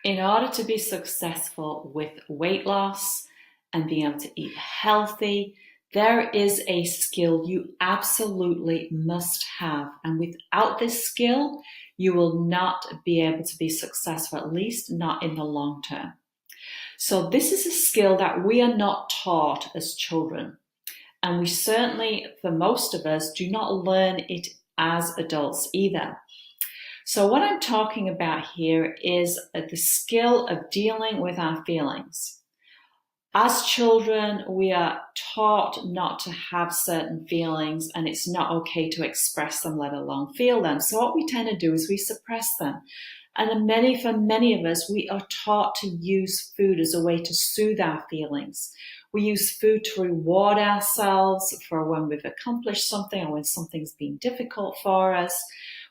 In order to be successful with weight loss and being able to eat healthy, there is a skill you absolutely must have. And without this skill, you will not be able to be successful, at least not in the long term. So this is a skill that we are not taught as children. And we certainly, for most of us, do not learn it as adults either. So what I'm talking about here is the skill of dealing with our feelings. As children, we are taught not to have certain feelings, and it's not okay to express them, let alone feel them. So what we tend to do is we suppress them. And for many of us, we are taught to use food as a way to soothe our feelings. We use food to reward ourselves for when we've accomplished something or when something's been difficult for us.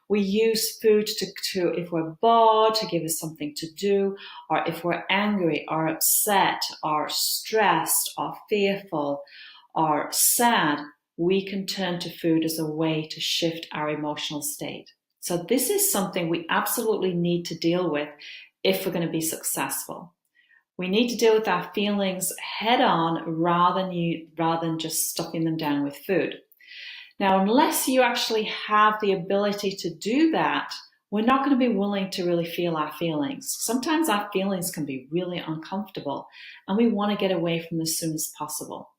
We use food to, if we're bored, to give us something to do, or if we're angry or upset or stressed or fearful or sad, we can turn to food as a way to shift our emotional state. So this is something we absolutely need to deal with if we're going to be successful. We need to deal with our feelings head on rather than just stuffing them down with food. Now, unless you actually have the ability to do that, we're not going to be willing to really feel our feelings. Sometimes our feelings can be really uncomfortable, and we want to get away from them as soon as possible.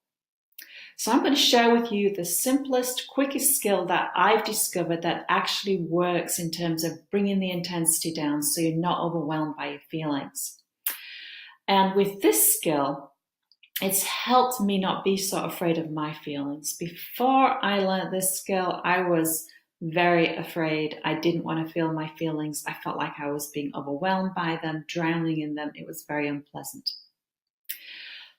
So I'm going to share with you the simplest, quickest skill that I've discovered that actually works in terms of bringing the intensity down so you're not overwhelmed by your feelings. And with this skill, it's helped me not be so afraid of my feelings. Before I learned this skill, I was very afraid. I didn't want to feel my feelings. I felt like I was being overwhelmed by them, drowning in them. It was very unpleasant.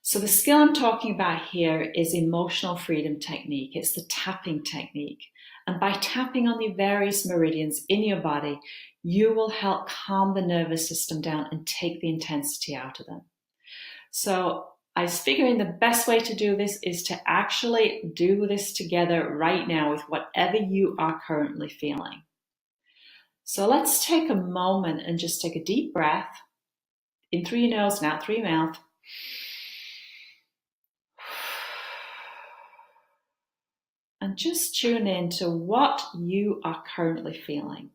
So the skill I'm talking about here is emotional freedom technique. It's the tapping technique. And by tapping on the various meridians in your body, you will help calm the nervous system down and take the intensity out of them. So I was figuring the best way to do this is to actually do this together right now with whatever you are currently feeling. So let's take a moment and just take a deep breath in through your nose and out through your mouth. And just tune in to what you are currently feeling.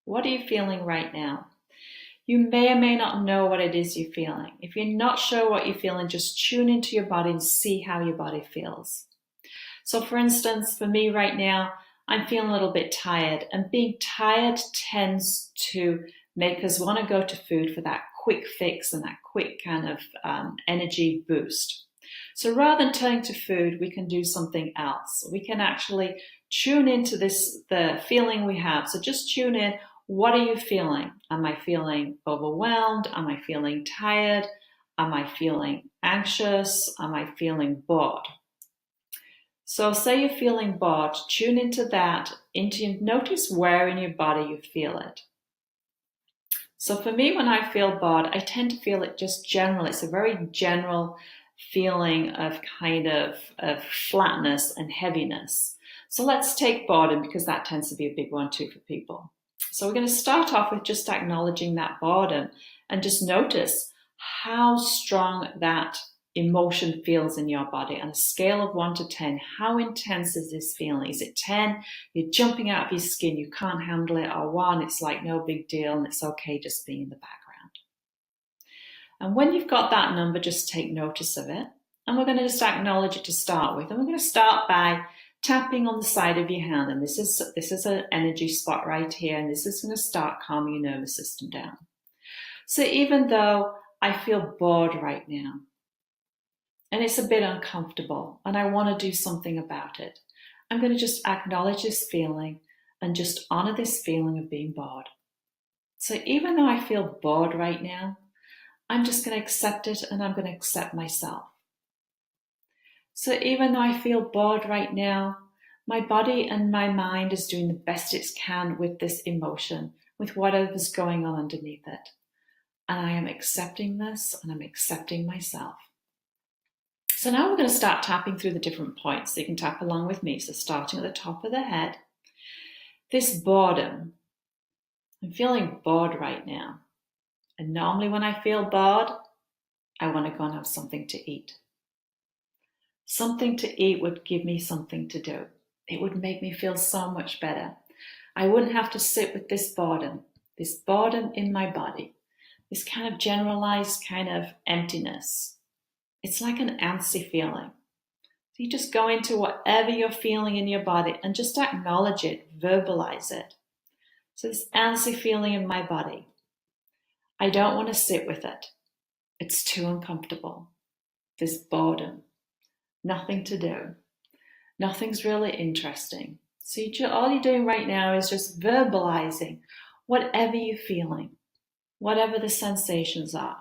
What are you feeling right now? You may or may not know what it is you're feeling. If you're not sure what you're feeling, just tune into your body and see how your body feels. So for instance, for me right now, I'm feeling a little bit tired, and being tired tends to make us want to go to food for that quick fix and that quick kind of energy boost. So rather than turning to food, we can do something else. We can actually tune into the feeling we have. So just tune in. What are you feeling? Am I feeling overwhelmed? Am I feeling tired? Am I feeling anxious? Am I feeling bored? So say you're feeling bored, tune into that, notice where in your body you feel it. So for me, when I feel bored, I tend to feel it just general. It's a very general feeling of kind of flatness and heaviness. So let's take boredom, because that tends to be a big one too for people. So we're going to start off with just acknowledging that boredom and just notice how strong that emotion feels in your body. On a scale of 1 to 10, how intense is this feeling? Is it 10, you're jumping out of your skin, you can't handle it, or 1, it's like no big deal and it's okay just being in the background? And when you've got that number, just take notice of it. And we're going to just acknowledge it to start with. And we're going to start by tapping on the side of your hand. And this is an energy spot right here. And this is going to start calming your nervous system down. So even though I feel bored right now, and it's a bit uncomfortable, and I want to do something about it, I'm going to just acknowledge this feeling and just honor this feeling of being bored. So even though I feel bored right now, I'm just going to accept it, and I'm going to accept myself. So even though I feel bored right now, my body and my mind is doing the best it can with this emotion, with whatever's going on underneath it. And I am accepting this, and I'm accepting myself. So now we're going to start tapping through the different points. So you can tap along with me. So starting at the top of the head, this boredom. I'm feeling bored right now. And normally when I feel bored, I want to go and have something to eat. Something to eat would give me something to do. It would make me feel so much better. I wouldn't have to sit with this boredom in my body, this kind of generalized kind of emptiness. It's like an antsy feeling. So you just go into whatever you're feeling in your body and just acknowledge it, verbalize it. So this antsy feeling in my body, I don't want to sit with it. It's too uncomfortable. This boredom, nothing to do. Nothing's really interesting. So all you're doing right now is just verbalizing whatever you're feeling, whatever the sensations are.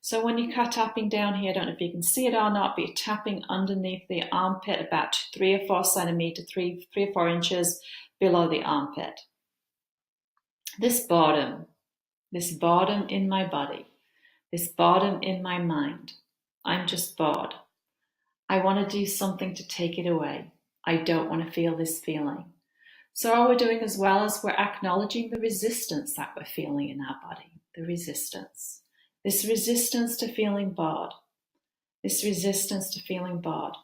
So when you're tapping down here, I don't know if you can see it or not, but you're tapping underneath the armpit about 3 or 4 centimeters, 3 or 4 inches below the armpit. This boredom in my body, this boredom in my mind, I'm just bored. I want to do something to take it away. I don't want to feel this feeling. So all we're doing as well is we're acknowledging the resistance that we're feeling in our body, the resistance. This resistance to feeling bored. This resistance to feeling bored.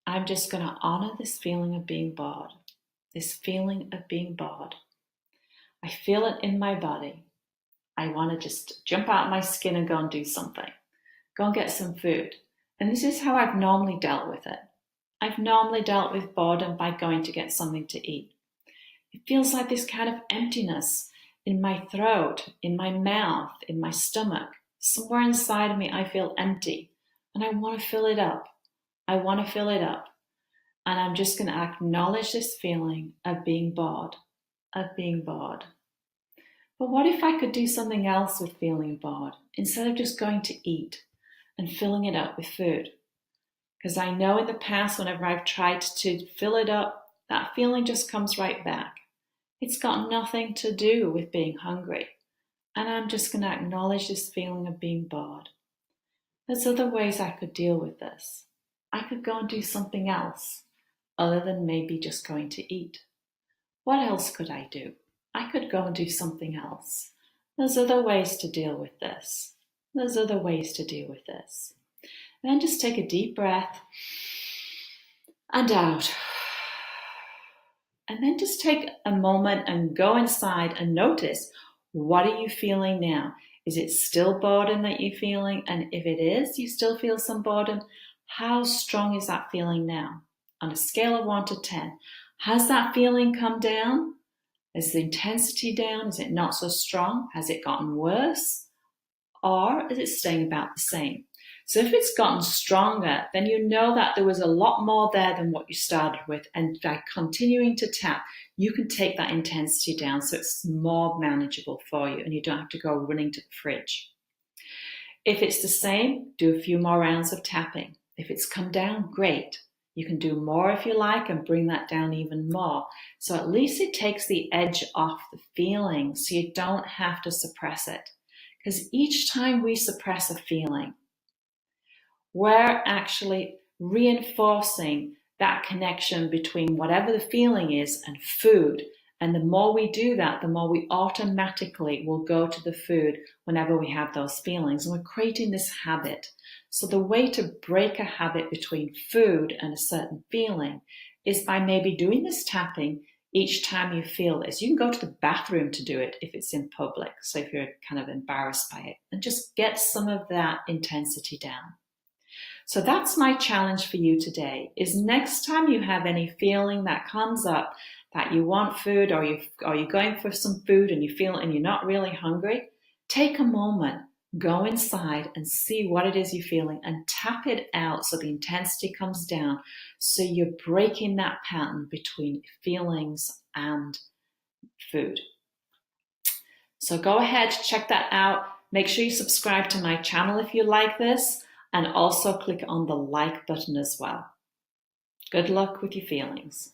I'm just going to honor this feeling of being bored. This feeling of being bored. I feel it in my body. I want to just jump out of my skin and go and do something. Go and get some food. And this is how I've normally dealt with it. I've normally dealt with boredom by going to get something to eat. It feels like this kind of emptiness in my throat, in my mouth, in my stomach. Somewhere inside of me, I feel empty and I want to fill it up. I want to fill it up. And I'm just going to acknowledge this feeling of being bored, But what if I could do something else with feeling bored instead of just going to eat and filling it up with food? Because I know in the past, whenever I've tried to fill it up, that feeling just comes right back. It's got nothing to do with being hungry. And I'm just going to acknowledge this feeling of being bored. There's other ways I could deal with this. I could go and do something else other than maybe just going to eat. What else could I do? I could go and do something else. There's other ways to deal with this. Then just take a deep breath and out. And then just take a moment and go inside and notice, what are you feeling now? Is it still boredom that you're feeling? And if it is, you still feel some boredom, how strong is that feeling now? On a scale of 1 to 10, has that feeling come down? Is the intensity down? Is it not so strong? Has it gotten worse? Or is it staying about the same? So if it's gotten stronger, then you know that there was a lot more there than what you started with. And by continuing to tap, you can take that intensity down so it's more manageable for you and you don't have to go running to the fridge. If it's the same, do a few more rounds of tapping. If it's come down, great. You can do more if you like and bring that down even more. So at least it takes the edge off the feeling so you don't have to suppress it. Because each time we suppress a feeling, we're actually reinforcing that connection between whatever the feeling is and food. And the more we do that, the more we automatically will go to the food whenever we have those feelings. And we're creating this habit. So the way to break a habit between food and a certain feeling is by maybe doing this tapping each time you feel this. You can go to the bathroom to do it if it's in public. So if you're kind of embarrassed by it, and just get some of that intensity down. So that's my challenge for you today, is next time you have any feeling that comes up that you want food or you're going for some food and you feel and you're not really hungry, take a moment, go inside and see what it is you're feeling and tap it out so the intensity comes down. So you're breaking that pattern between feelings and food. So go ahead, check that out. Make sure you subscribe to my channel if you like this. And also click on the like button as well. Good luck with your feelings.